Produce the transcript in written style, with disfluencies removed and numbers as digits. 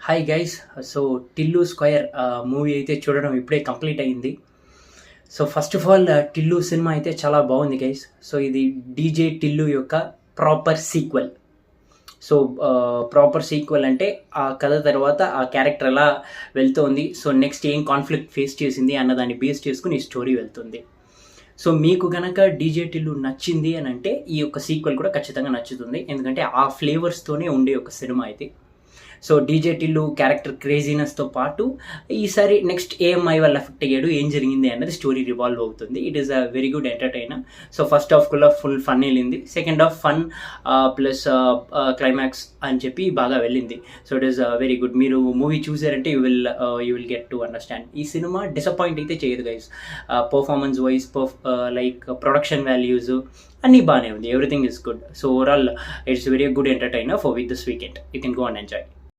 Hi guys. So 'Tillu square' movie అయితే చూడడం ఇప్పుడే కంప్లీట్ అయింది. So first of all 'Tillu' cinema అయితే చాలా బాగుంది గైస్. సో ఇది డీజే టిల్లు యొక్క proper sequel. So proper sequel అంటే ఆ కథ తర్వాత ఆ క్యారెక్టర్ ఎలా వెళ్తోంది, సో నెక్స్ట్ ఏం కాన్ఫ్లిక్ట్ ఫేస్ చేసింది అన్న దాన్ని బేస్ చేసుకుని ఈ స్టోరీ వెళ్తుంది. సో మీకు గనక డీజే టిల్లు నచ్చింది అని అంటే ఈ యొక్క సీక్వెల్ కూడా ఖచ్చితంగా నచ్చుతుంది, ఎందుకంటే ఆ ఫ్లేవర్స్తోనే ఉండే ఒక సినిమా అయితే. సో డీజే టిల్లు క్యారెక్టర్ క్రేజీనెస్తో పాటు ఈసారి నెక్స్ట్ ఏఎంఐ వల్ల ఎఫెక్ట్ అయ్యాడు, ఏం జరిగింది అన్నది స్టోరీ రివాల్వ్ అవుతుంది. It is a very good entertainer. So first half కూడా ఫుల్ ఫన్ వెళ్ళింది, second half fun plus climax అని చెప్పి బాగా వెళ్ళింది. So it is very good. మీరు మూవీ చూసారంటే you will get to understand. ఈ సినిమా డిసప్పాయింట్ అయితే చేయదు guys. Performance wise like production values అన్నీ బాగానే ఉంది, everything is good. So overall it's very good entertainer for with this weekend. You can go and enjoy.